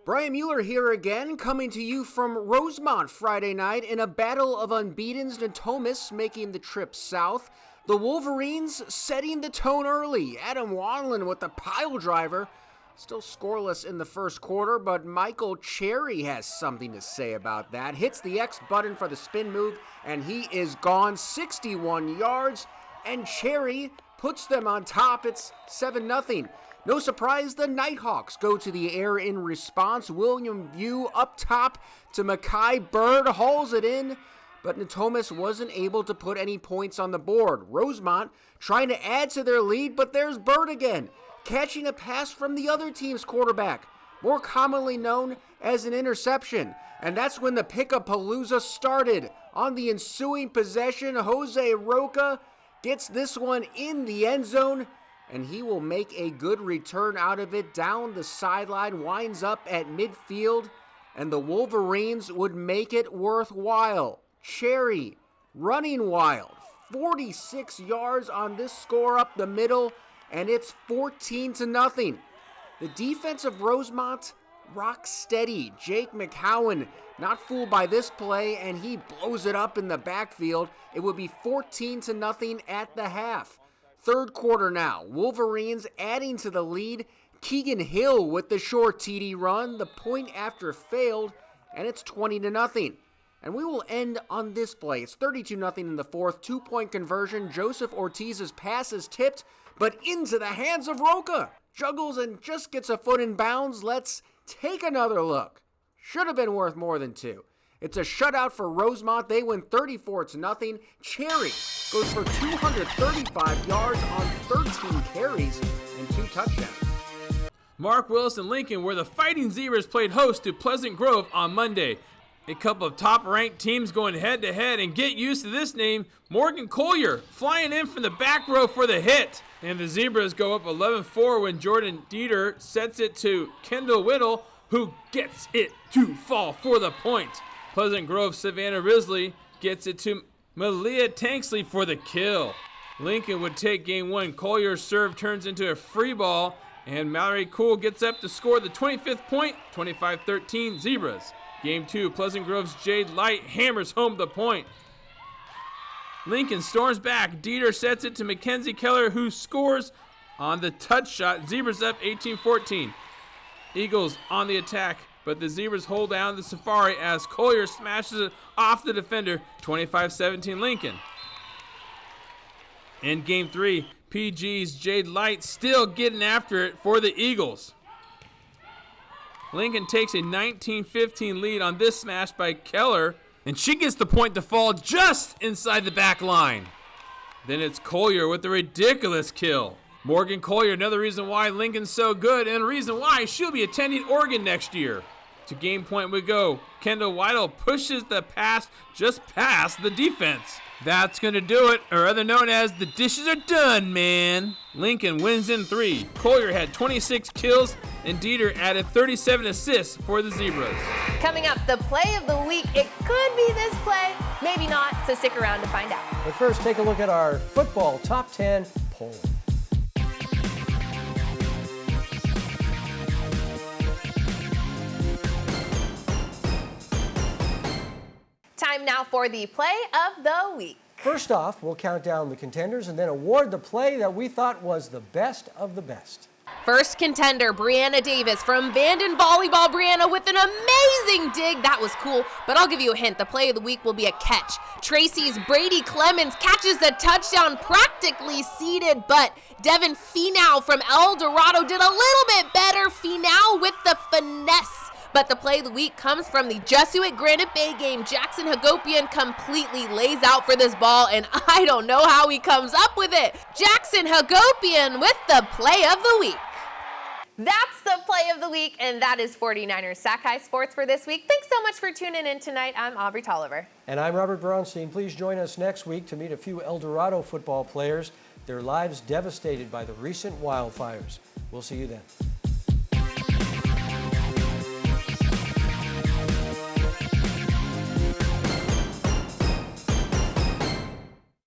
Brian Mueller here again, coming to you from Rosemont Friday night in a battle of unbeatens. Natomas making the trip south. The Wolverines setting the tone early. Adam Wanlin with the pile driver. Still scoreless in the first quarter, but Michael Cherry has something to say about that. Hits the X button for the spin move, and he is gone 61 yards, and Cherry puts them on top. It's 7-0. No surprise, the Nighthawks go to the air in response. William View up top to Mackay Bird, hauls it in, but Natomas wasn't able to put any points on the board. Rosemont trying to add to their lead, but there's Bird again, catching a pass from the other team's quarterback, more commonly known as an interception. And that's when the pick-a-palooza started. On the ensuing possession, Jose Roca gets this one in the end zone, and he will make a good return out of it down the sideline, winds up at midfield, and the Wolverines would make it worthwhile. Cherry running wild, 46 yards on this score up the middle, and it's 14-0. The defense of Rosemont rock steady. Jake McCowan not fooled by this play, and he blows it up in the backfield. It would be 14-0 at the half. Third quarter now. Wolverines adding to the lead. Keegan Hill with the short TD run. The point after failed, and it's 20-0. And we will end on this play. It's 32-0 in the fourth. 2-point conversion. Joseph Ortiz's pass is tipped, but into the hands of Roca. Juggles and just gets a foot in bounds. Let's take another look. Should have been worth more than 2. It's a shutout for Rosemont. They win 34-0. Cherry goes for 235 yards on 13 carries and 2 touchdowns. Mark Willis and Lincoln, where the Fighting Zebras played host to Pleasant Grove on Monday. A couple of top-ranked teams going head-to-head, and get used to this name, Morgan Collier flying in from the back row for the hit. And the Zebras go up 11-4 when Jordan Dieter sets it to Kendall Whittle, who gets it to fall for the point. Pleasant Grove Savannah Risley gets it to Malia Tanksley for the kill. Lincoln would take game 1. Collier's serve turns into a free ball, and Mallory Cool gets up to score the 25th point, 25-13 Zebras. Game 2, Pleasant Grove's Jade Light hammers home the point. Lincoln storms back. Dieter sets it to Mackenzie Keller, who scores on the touch shot. Zebras up 18-14. Eagles on the attack, but the Zebras hold down the Safari as Collier smashes it off the defender, 25-17 Lincoln. In game 3, PG's Jade Light still getting after it for the Eagles. Lincoln takes a 19-15 lead on this smash by Keller, and she gets the point to fall just inside the back line. Then it's Collier with the ridiculous kill. Morgan Collier, another reason why Lincoln's so good, and a reason why she'll be attending Oregon next year. To game point we go. Kendall Whittle pushes the pass just past the defense. That's going to do it, or other known as the dishes are done, man. Lincoln wins in 3. Collier had 26 kills, and Dieter added 37 assists for the Zebras. Coming up, the play of the week. It could be this play, maybe not, so stick around to find out. But first, take a look at our football top 10 poll. Time now for the play of the week. First off, we'll count down the contenders and then award the play that we thought was the best of the best. First contender, Brianna Davis from Vanden Volleyball. Brianna with an amazing dig. That was cool, but I'll give you a hint. The play of the week will be a catch. Tracy's Brady Clemens catches the touchdown, practically seated, but Devin Finau from El Dorado did a little bit better. Finau with the finesse. But the play of the week comes from the Jesuit Granite Bay game. Jackson Hagopian completely lays out for this ball, and I don't know how he comes up with it. Jackson Hagopian with the play of the week. That's the play of the week, and that is 49ers Sackeye Sports for this week. Thanks so much for tuning in tonight. I'm Aubrey Tolliver. And I'm Robert Bronstein. Please join us next week to meet a few El Dorado football players, their lives devastated by the recent wildfires. We'll see you then.